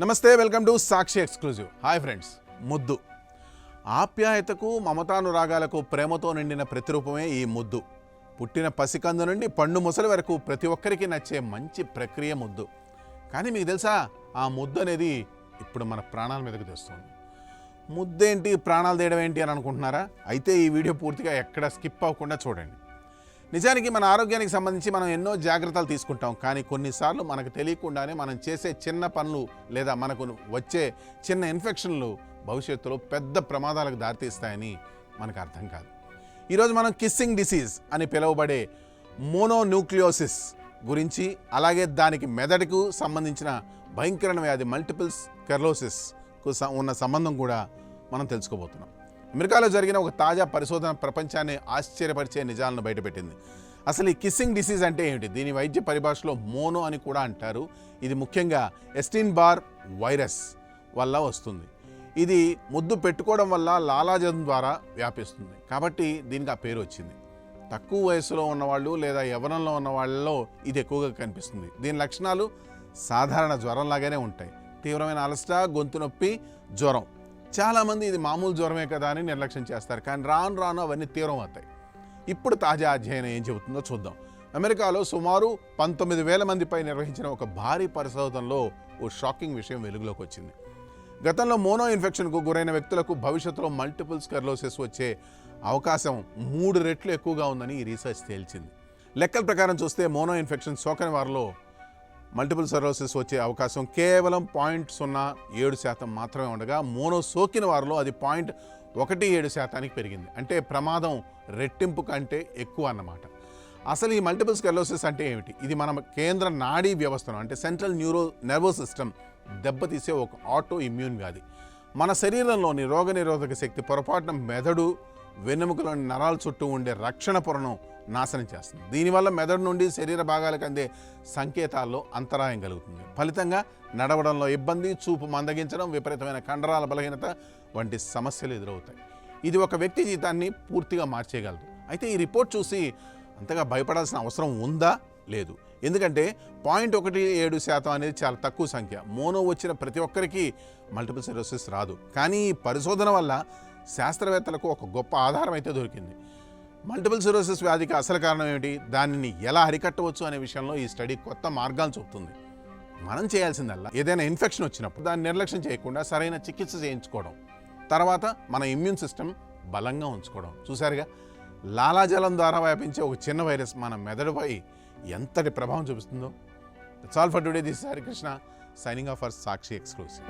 నమస్తే, welcome to Sakshi exclusive. Hi friends. ముద్దు ఆప్యాయతకు, మమతానురాగాలకు, ప్రేమతో నిండిన ప్రతిరూపమే ఈ ముద్దు. పుట్టిన పసికందు నుండి పండు ముసలి వరకు ప్రతి ఒక్కరికి నచ్చే మంచి ప్రక్రియ ముద్దు. కానీ మీకు తెలుసా, ఆ ముద్దు అనేది ఇప్పుడు మన ప్రాణాల మీదకు తెస్తుంది. ముద్దేంటి, ప్రాణాలు తీయడం ఏంటి అని అనుకుంటున్నారా? అయితే ఈ వీడియో పూర్తిగా ఎక్కడ స్కిప్ అవ్వకుండా చూడండి. నిజానికి మన ఆరోగ్యానికి సంబంధించి మనం ఎన్నో జాగ్రత్తలు తీసుకుంటాం. కానీ కొన్నిసార్లు మనకు తెలియకుండానే మనం చేసే చిన్న పనులు లేదా మనకు వచ్చే చిన్న ఇన్ఫెక్షన్లు భవిష్యత్తులో పెద్ద ప్రమాదాలకు దారితీస్తాయని మనకు అర్థం కాదు. ఈరోజు మనం కిస్సింగ్ డిసీజ్ అని పిలువబడే మోనోన్యూక్లియోసిస్ గురించి, అలాగే దానికి మెదడుకు సంబంధించిన భయంకరమైన వ్యాధి మల్టిపుల్ స్క్లెరోసిస్కు ఉన్న సంబంధం కూడా మనం తెలుసుకోబోతున్నాం. అమెరికాలో జరిగిన ఒక తాజా పరిశోధన ప్రపంచాన్ని ఆశ్చర్యపరిచే నిజాలను బయటపెట్టింది. అసలు ఈ కిస్సింగ్ డిసీజ్ అంటే ఏమిటి? దీని వైద్య పరిభాషలో మోనో అని కూడా అంటారు. ఇది ముఖ్యంగా ఎస్టీన్ బార్ వైరస్ వల్ల వస్తుంది. ఇది ముద్దు పెట్టుకోవడం వల్ల లాలాజలం ద్వారా వ్యాపిస్తుంది. కాబట్టి దీనికి ఆ పేరు వచ్చింది. తక్కువ వయసులో ఉన్నవాళ్ళు లేదా యవ్వనంలో ఉన్న వాళ్ళలో ఇది ఎక్కువగా కనిపిస్తుంది. దీని లక్షణాలు సాధారణ జ్వరంలాగానే ఉంటాయి. తీవ్రమైన అలసట, గొంతు నొప్పి, జ్వరం. చాలామంది ఇది మామూలు జ్వరమే కదా అని నిర్లక్ష్యం చేస్తారు. కానీ రాను రాను అవన్నీ తీవ్రం అవుతాయి. ఇప్పుడు తాజా అధ్యయనం ఏం చెబుతుందో చూద్దాం. అమెరికాలో సుమారు 19,000 మందిపై నిర్వహించిన ఒక భారీ పరిశోధనలో ఓ షాకింగ్ విషయం వెలుగులోకి వచ్చింది. గతంలో మోనో ఇన్ఫెక్షన్కు గురైన వ్యక్తులకు భవిష్యత్తులో మల్టిపుల్ స్క్లెరోసిస్ వచ్చే అవకాశం 3 రెట్లు ఎక్కువగా ఉందని ఈ రీసెర్చ్ తేల్చింది. లెక్కల ప్రకారం చూస్తే మోనో ఇన్ఫెక్షన్ సోకని వారిలో మల్టిపుల్ స్క్లెరోసిస్ వచ్చే అవకాశం కేవలం 0.07% మాత్రమే ఉండగా, మోనో సోకిన వారిలో అది 0.17% పెరిగింది. అంటే ప్రమాదం రెట్టింపు కంటే ఎక్కువ అన్నమాట. అసలు ఈ మల్టిపుల్ స్క్లెరోసిస్ అంటే ఏమిటి? ఇది మన కేంద్ర నాడీ వ్యవస్థను, అంటే సెంట్రల్ నర్వస్ సిస్టమ్ దెబ్బతీసే ఒక ఆటో ఇమ్యూన్ వ్యాధి. మన శరీరంలోని రోగనిరోధక శక్తి పొరపాటున మెదడు, వెన్నెముకలోని నరాల చుట్టూ ఉండే రక్షణ పొరను నాశనం చేస్తుంది. దీనివల్ల మెదడు నుండి శరీర భాగాలకు అందే సంకేతాల్లో అంతరాయం కలుగుతుంది. ఫలితంగా నడవడంలో ఇబ్బంది, చూపు మందగించడం, విపరీతమైన కండరాల బలహీనత వంటి సమస్యలు ఎదురవుతాయి. ఇది ఒక వ్యక్తి జీవితాన్ని పూర్తిగా మార్చేయగలదు. అయితే ఈ రిపోర్ట్ చూసి అంతగా భయపడాల్సిన అవసరం ఉందా? లేదు. ఎందుకంటే 0.17% అనేది చాలా తక్కువ సంఖ్య. మోనో వచ్చిన ప్రతి ఒక్కరికి మల్టిపుల్ స్క్లెరోసిస్ రాదు. కానీ ఈ పరిశోధన వల్ల శాస్త్రవేత్తలకు ఒక గొప్ప ఆధారం అయితే దొరికింది. మల్టిపుల్ స్క్లెరోసిస్ వ్యాధికి అసలు కారణం ఏమిటి, దానిని ఎలా అరికట్టవచ్చు అనే విషయంలో ఈ స్టడీ కొత్త మార్గాలు చూపుతుంది. మనం చేయాల్సిందల్లా ఏదైనా ఇన్ఫెక్షన్ వచ్చినప్పుడు దాన్ని నిర్లక్ష్యం చేయకుండా సరైన చికిత్స చేయించుకోవడం, తర్వాత మన ఇమ్యూన్ సిస్టమ్ బలంగా ఉంచుకోవడం. చూసారుగా, లాలాజలం ద్వారా వ్యాపించే ఒక చిన్న వైరస్ మన మెదడుపై ఎంతటి ప్రభావం చూపిస్తుందో. That's all for today. This is Harikrishna signing off for Sakshi exclusive.